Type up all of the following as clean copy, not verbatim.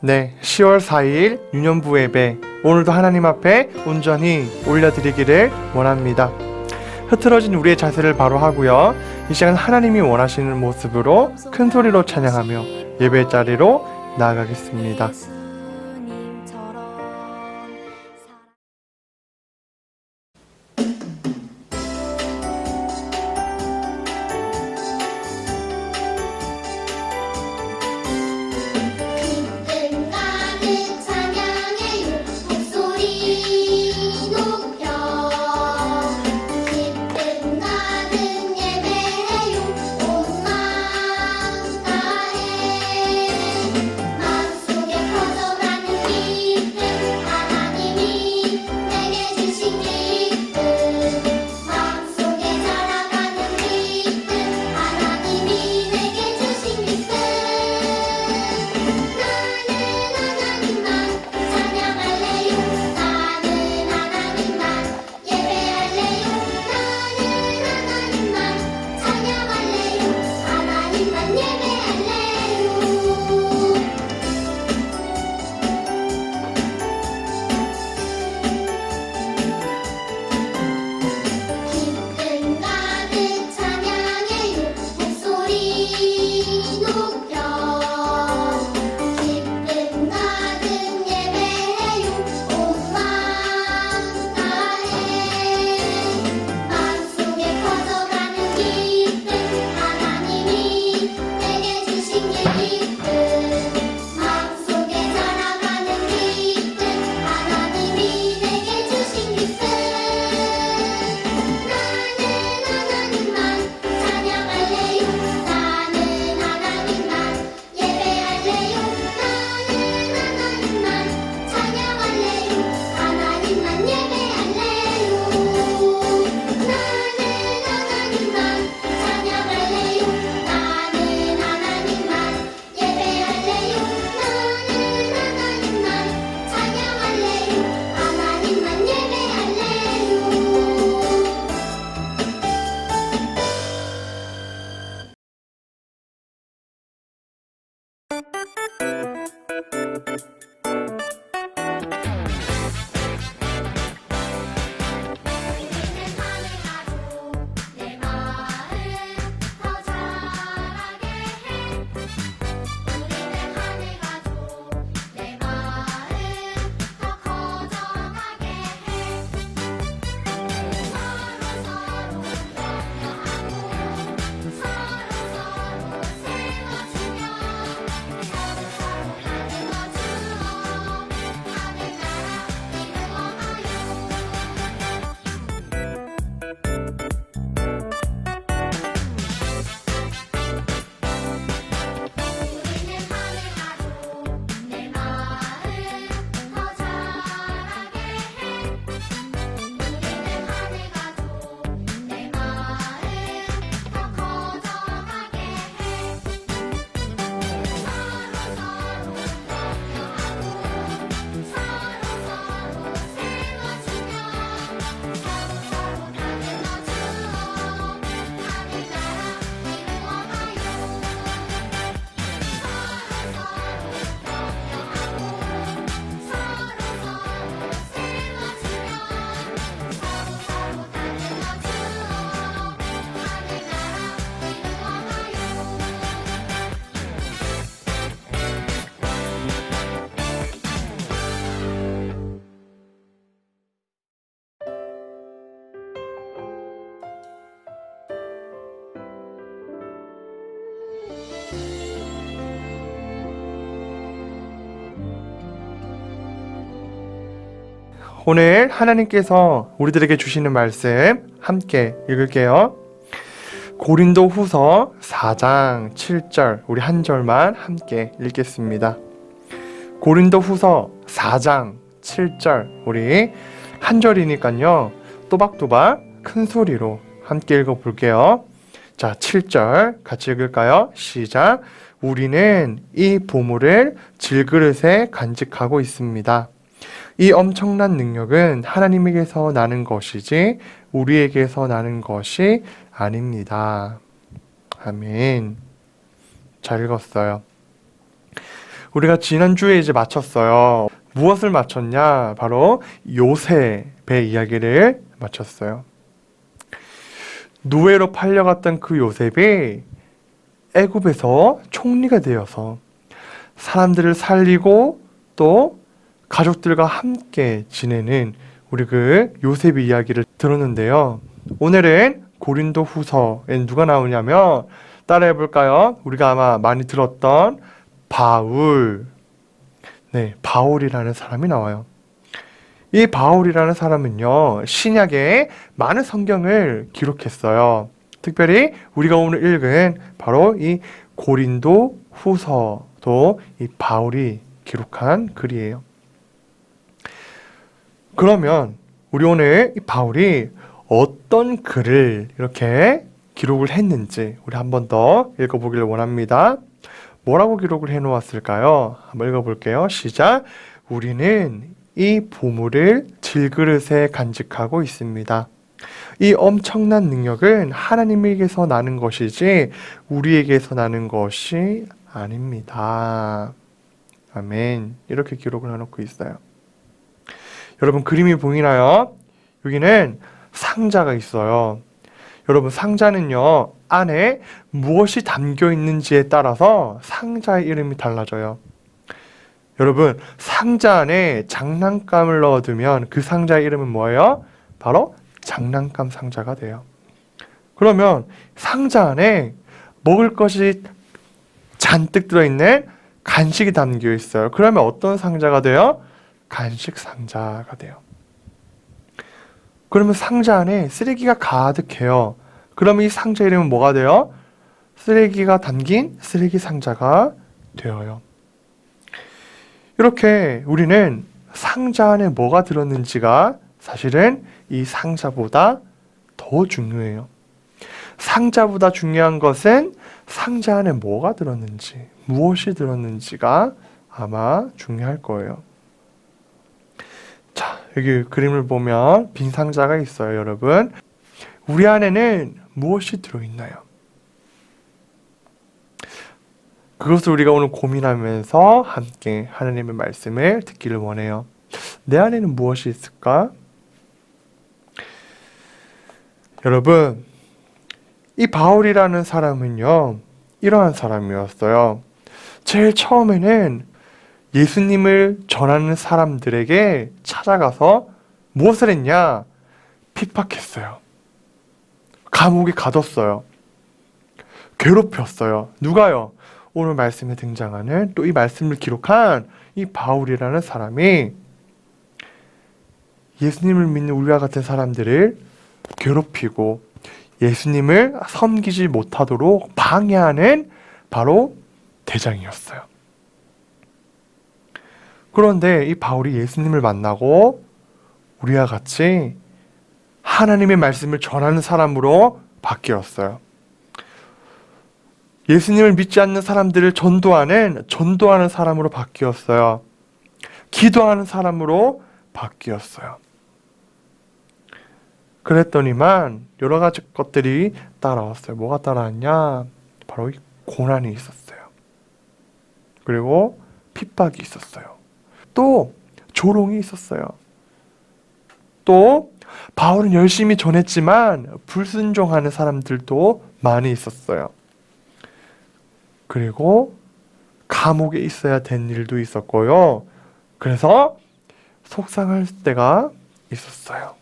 네, 10월 4일 유년부 예배 오늘도 하나님 앞에 온전히 올려드리기를 원합니다. 흐트러진 우리의 자세를 바로 하고요. 이 시간 하나님이 원하시는 모습으로 큰 소리로 찬양하며 예배 자리로 나아가겠습니다. 오늘 하나님께서 우리들에게 주시는 말씀 함께 읽을게요. 고린도 후서 4장 7절 우리 한 절만 함께 읽겠습니다. 고린도 후서 4장 7절 우리 한 절이니까요 또박또박 큰 소리로 함께 읽어볼게요. 자, 7절 같이 읽을까요? 시작. 우리는 이 보물을 질그릇에 간직하고 있습니다. 이 엄청난 능력은 하나님에게서 나는 것이지 우리에게서 나는 것이 아닙니다. 아멘. 잘 읽었어요. 우리가 지난주에 이제 마쳤어요. 무엇을 마쳤냐? 바로 요셉의 이야기를 마쳤어요. 노예로 팔려갔던 그 요셉이 애굽에서 총리가 되어서 사람들을 살리고 또 가족들과 함께 지내는 우리 그 요셉의 이야기를 들었는데요. 오늘은 고린도 후서에 누가 나오냐면 따라해 볼까요? 우리가 아마 많이 들었던 바울. 네, 바울이라는 사람이 나와요. 이 바울이라는 사람은요, 신약에 많은 성경을 기록했어요. 특별히 우리가 오늘 읽은 바로 이 고린도 후서도 이 바울이 기록한 글이에요. 그러면 우리 오늘 이 바울이 어떤 글을 이렇게 기록을 했는지 우리 한 번 더 읽어보기를 원합니다. 뭐라고 기록을 해놓았을까요? 한번 읽어볼게요. 시작. 우리는 이 보물을 질그릇에 간직하고 있습니다. 이 엄청난 능력은 하나님에게서 나는 것이지 우리에게서 나는 것이 아닙니다. 아멘. 이렇게 기록을 해놓고 있어요. 여러분 그림이 보이나요? 여기는 상자가 있어요. 여러분 상자는요 안에 무엇이 담겨 있는지에 따라서 상자의 이름이 달라져요. 여러분 상자 안에 장난감을 넣어두면 그 상자의 이름은 뭐예요? 바로 장난감 상자가 돼요. 그러면 상자 안에 먹을 것이 잔뜩 들어있는 간식이 담겨 있어요. 그러면 어떤 상자가 돼요? 간식 상자가 돼요. 그러면 상자 안에 쓰레기가 가득해요. 그러면 이 상자 이름은 뭐가 돼요? 쓰레기가 담긴 쓰레기 상자가 되어요. 이렇게 우리는 상자 안에 뭐가 들었는지가 사실은 이 상자보다 더 중요해요. 상자보다 중요한 것은 상자 안에 뭐가 들었는지, 무엇이 들었는지가 아마 중요할 거예요. 자, 여기 그림을 보면 빈 상자가 있어요, 여러분. 우리 안에는 무엇이 들어있나요? 그것을 우리가 오늘 고민하면서 함께 하나님의 말씀을 듣기를 원해요. 내 안에는 무엇이 있을까? 여러분, 이 바울이라는 사람은요, 이러한 사람이었어요. 제일 처음에는 예수님을 전하는 사람들에게 찾아가서 무엇을 했냐? 핍박했어요. 감옥에 가뒀어요. 괴롭혔어요. 누가요? 오늘 말씀에 등장하는 또 이 말씀을 기록한 이 바울이라는 사람이 예수님을 믿는 우리와 같은 사람들을 괴롭히고 예수님을 섬기지 못하도록 방해하는 바로 대장이었어요. 그런데 이 바울이 예수님을 만나고 우리와 같이 하나님의 말씀을 전하는 사람으로 바뀌었어요. 예수님을 믿지 않는 사람들을 전도하는 사람으로 바뀌었어요. 기도하는 사람으로 바뀌었어요. 그랬더니만 여러 가지 것들이 따라왔어요. 뭐가 따라왔냐? 바로 이 고난이 있었어요. 그리고 핍박이 있었어요. 또 조롱이 있었어요. 또 바울은 열심히 전했지만 불순종하는 사람들도 많이 있었어요. 그리고 감옥에 있어야 된 일도 있었고요. 그래서 속상할 때가 있었어요.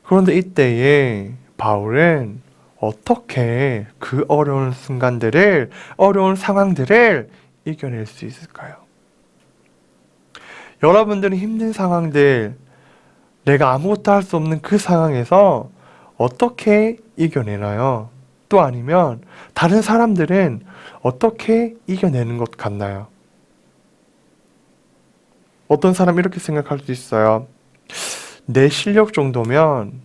그런데 이때에 바울은 어떻게 그 어려운 순간들을, 어려운 상황들을 이겨낼 수 있을까요? 여러분들은 힘든 상황들, 내가 아무것도 할 수 없는 그 상황에서 어떻게 이겨내나요? 또 아니면 다른 사람들은 어떻게 이겨내는 것 같나요? 어떤 사람이 이렇게 생각할 수 있어요. 내 실력 정도면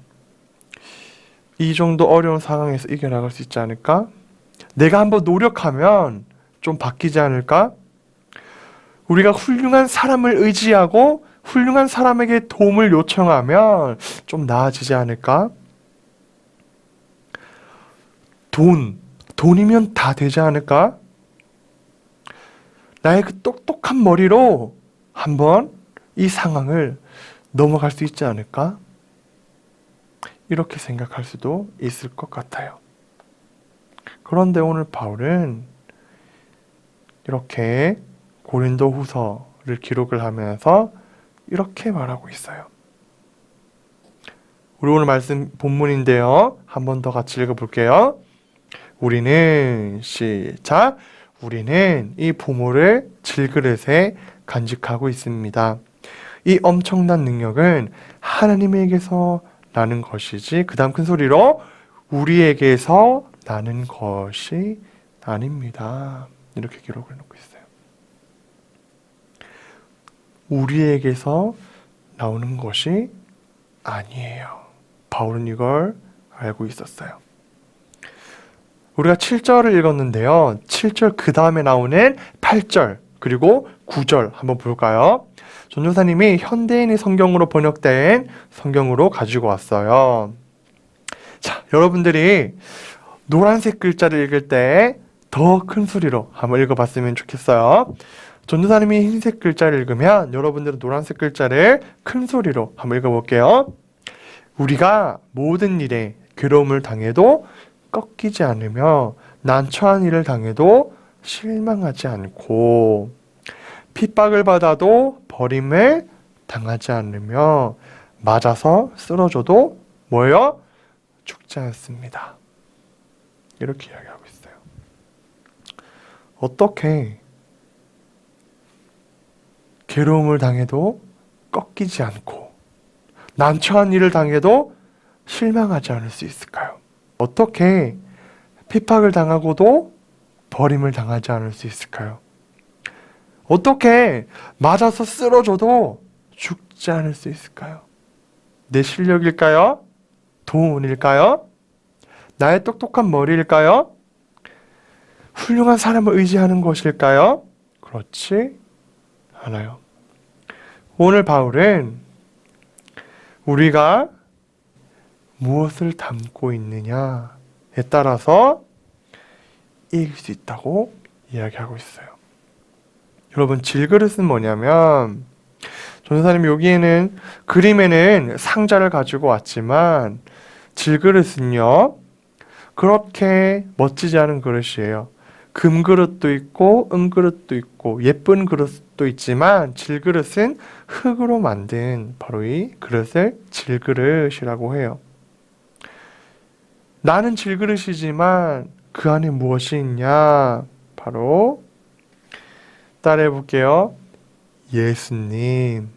이 정도 어려운 상황에서 이겨나갈 수 있지 않을까? 내가 한번 노력하면 좀 바뀌지 않을까? 우리가 훌륭한 사람을 의지하고 훌륭한 사람에게 도움을 요청하면 좀 나아지지 않을까? 돈이면 다 되지 않을까? 나의 그 똑똑한 머리로 한번 이 상황을 넘어갈 수 있지 않을까? 이렇게 생각할 수도 있을 것 같아요. 그런데 오늘 바울은 이렇게 고린도 후서를 기록을 하면서 이렇게 말하고 있어요. 우리 오늘 말씀 본문인데요. 한 번 더 같이 읽어볼게요. 우리는 시작. 우리는 이 보물을 질그릇에 간직하고 있습니다. 이 엄청난 능력은 하나님에게서 나는 것이지 그 다음 큰 소리로 우리에게서 나는 것이 아닙니다. 이렇게 기록을 해놓고 있어요. 우리에게서 나오는 것이 아니에요. 바울은 이걸 알고 있었어요. 우리가 7절을 읽었는데요. 7절 그 다음에 나오는 8절 그리고 9절 한번 볼까요? 전도사님이 현대인의 성경으로 번역된 성경으로 가지고 왔어요. 자, 여러분들이 노란색 글자를 읽을 때 더 큰 소리로 한번 읽어봤으면 좋겠어요. 전도사님이 흰색 글자를 읽으면 여러분들은 노란색 글자를 큰 소리로 한번 읽어볼게요. 우리가 모든 일에 괴로움을 당해도 꺾이지 않으며 난처한 일을 당해도 실망하지 않고 핍박을 받아도 버림을 당하지 않으며 맞아서 쓰러져도 뭐예요? 죽지 않습니다. 이렇게 이야기하고 있어요. 어떻게 괴로움을 당해도 꺾이지 않고 난처한 일을 당해도 실망하지 않을 수 있을까요? 어떻게 핍박을 당하고도 버림을 당하지 않을 수 있을까요? 어떻게 맞아서 쓰러져도 죽지 않을 수 있을까요? 내 실력일까요? 돈일까요? 나의 똑똑한 머리일까요? 훌륭한 사람을 의지하는 것일까요? 그렇지 않아요. 오늘 바울은 우리가 무엇을 담고 있느냐에 따라서 이길 수 있다고 이야기하고 있어요. 여러분, 질그릇은 뭐냐면 전도사님이 여기에는 그림에는 상자를 가지고 왔지만 질그릇은요 그렇게 멋지지 않은 그릇이에요. 금그릇도 있고 은그릇도 있고 예쁜 그릇도 있지만 질그릇은 흙으로 만든 바로 이 그릇을 질그릇이라고 해요. 나는 질그릇이지만 그 안에 무엇이 있냐? 바로 따라해 볼게요. 예수님.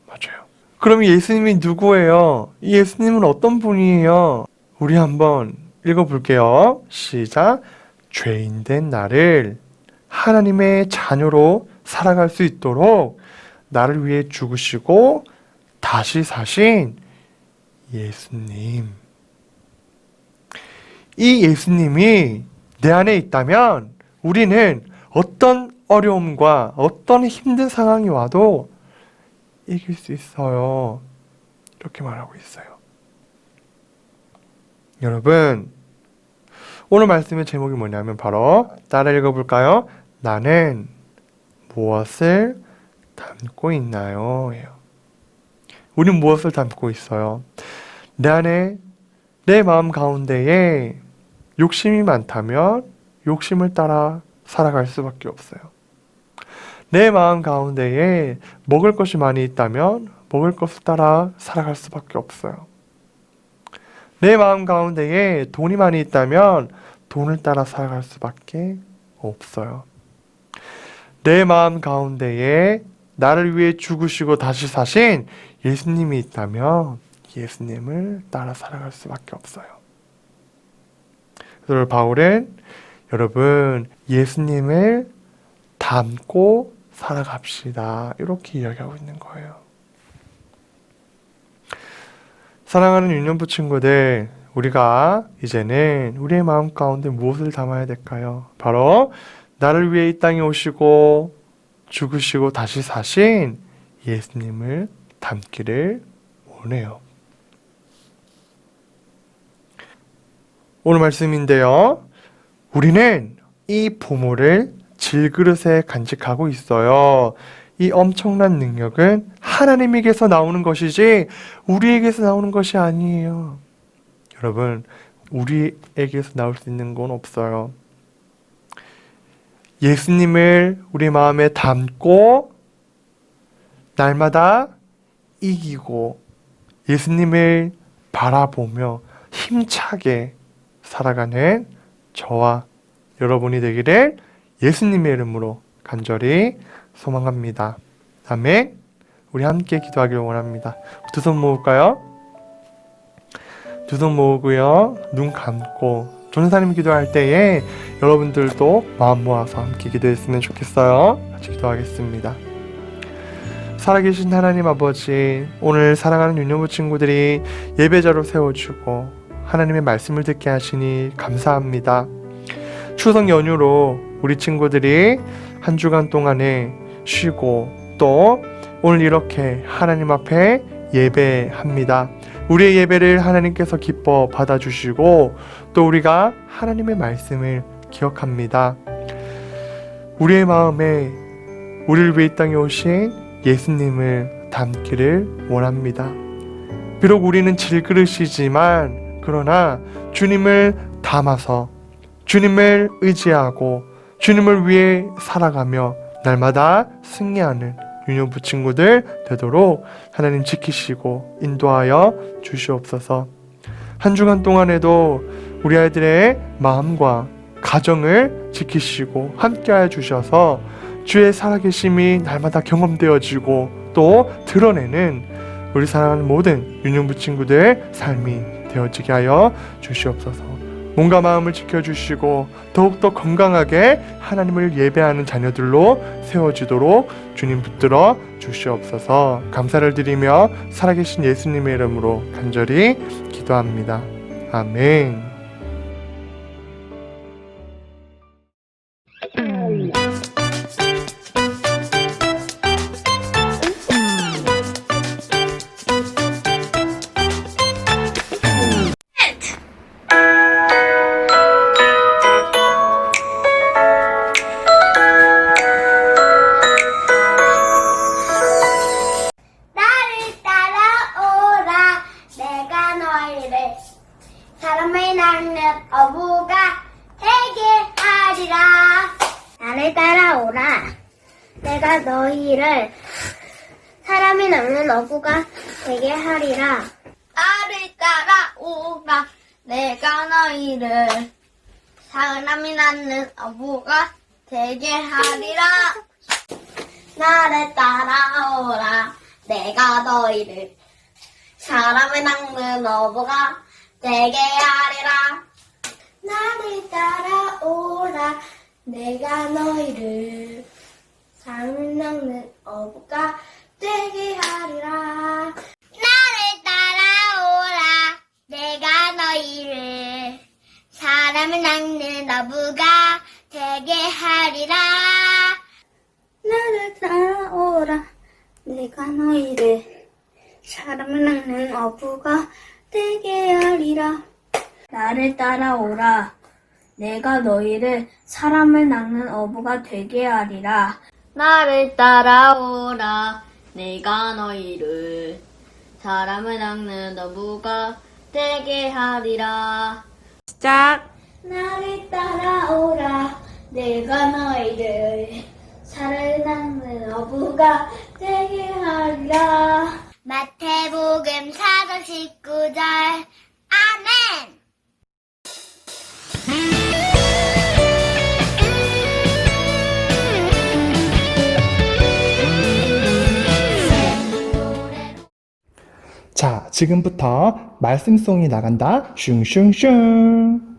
맞아요. 그럼 예수님이 누구예요? 이 예수님은 어떤 분이에요? 우리 한번 읽어볼게요. 시작. 죄인된 나를 하나님의 자녀로 살아갈 수 있도록 나를 위해 죽으시고 다시 사신 예수님. 이 예수님이 내 안에 있다면 우리는 어떤 어려움과 어떤 힘든 상황이 와도 이길 수 있어요. 이렇게 말하고 있어요. 여러분, 오늘 말씀의 제목이 뭐냐면 바로 따라 읽어볼까요? 나는 무엇을 담고 있나요? 우리는 무엇을 담고 있어요? 내 안에 내 마음 가운데에 욕심이 많다면 욕심을 따라 살아갈 수밖에 없어요. 내 마음 가운데에 먹을 것이 많이 있다면 먹을 것을 따라 살아갈 수밖에 없어요. 내 마음 가운데에 돈이 많이 있다면 돈을 따라 살아갈 수밖에 없어요. 내 마음 가운데에 나를 위해 죽으시고 다시 사신 예수님이 있다면 예수님을 따라 살아갈 수밖에 없어요. 그래서 바울은 여러분 예수님을 닮고 살아갑시다. 이렇게 이야기하고 있는 거예요. 사랑하는 유년부 친구들, 우리가 이제는 우리의 마음 가운데 무엇을 담아야 될까요? 바로 나를 위해 이 땅에 오시고 죽으시고 다시 사신 예수님을 담기를 원해요. 오늘 말씀인데요. 우리는 이 보물을 질그릇에 간직하고 있어요. 이 엄청난 능력은 하나님에게서 나오는 것이지 우리에게서 나오는 것이 아니에요. 여러분, 우리에게서 나올 수 있는 건 없어요. 예수님을 우리 마음에 담고 날마다 이기고 예수님을 바라보며 힘차게 살아가는 저와 여러분이 되기를 예수님의 이름으로 간절히 소망합니다. 아멘. 우리 함께 기도하기를 원합니다. 두 손 모을까요? 두 손 모으고요. 눈 감고 전사님 기도할 때에 여러분들도 마음 모아서 함께 기도했으면 좋겠어요. 같이 기도하겠습니다. 살아계신 하나님 아버지, 오늘 사랑하는 유년부 친구들이 예배자로 세워주고 하나님의 말씀을 듣게 하시니 감사합니다. 추석 연휴로 우리 친구들이 한 주간 동안에 쉬고 또 오늘 이렇게 하나님 앞에 예배합니다. 우리의 예배를 하나님께서 기뻐 받아주시고 또 우리가 하나님의 말씀을 기억합니다. 우리의 마음에 우리를 위해 이 땅에 오신 예수님을 담기를 원합니다. 비록 우리는 질그릇이지만 그러나 주님을 담아서 주님을 의지하고 주님을 위해 살아가며 날마다 승리하는 유년부 친구들 되도록 하나님 지키시고 인도하여 주시옵소서. 한 주간 동안에도 우리 아이들의 마음과 가정을 지키시고 함께하여 주셔서 주의 살아계심이 날마다 경험되어지고 또 드러내는 우리 사랑하는 모든 유년부 친구들의 삶이 되어지게 하여 주시옵소서. 몸과 마음을 지켜주시고 더욱더 건강하게 하나님을 예배하는 자녀들로 세워지도록 주님 붙들어 주시옵소서. 감사를 드리며 살아계신 예수님의 이름으로 간절히 기도합니다. 아멘. 사람을 낳는 어부가 되게 하리라. 나를 따라오라. 내가 너희를 사람이 낳는 어부가 되게 하리라. 나를 따라오라. 내가 너희를 사람이 낳는 어부가 되게 하리라. 나를 따라오라. 내가 너희를 사람을 낳는 어부가 되게 하리라. 나를 따라오라. 내가 너희를 사람을 낳는 어부가 되게 하리라. 나를 따라오라. 내가 너희를 사람을 낳는 어부가 되게 하리라. 나를 따라오라. 내가 너희를 사람을 낳는 어부가 되게 하리라. 나를 따라오라. 내가 너희를 사람을 낳는 어부가 되게 하리라. 나를 따라오라. 내가 너희를 사람을 낳는 어부가 되게 하리라. 시작. 나를 따라오라. 내가 너희를 사람을 낳는 어부가 되게 하리라. 마태복음 4장 19절. 아멘. 자, 지금부터 말씀송이 나간다. 슝슝슝.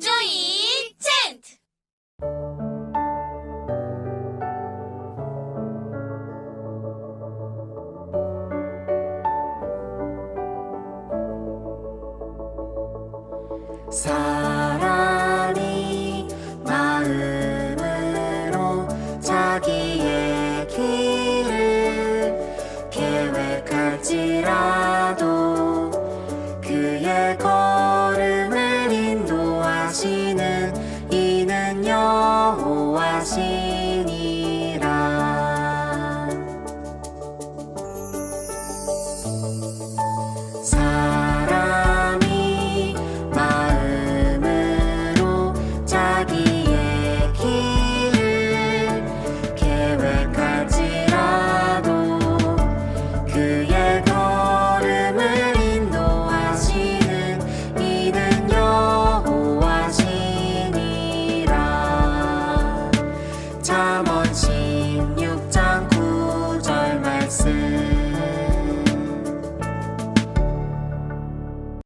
조이 챈트. 사랑이 마음으로 자기의 길을 계획할지라도 그의 걸음을 여호와시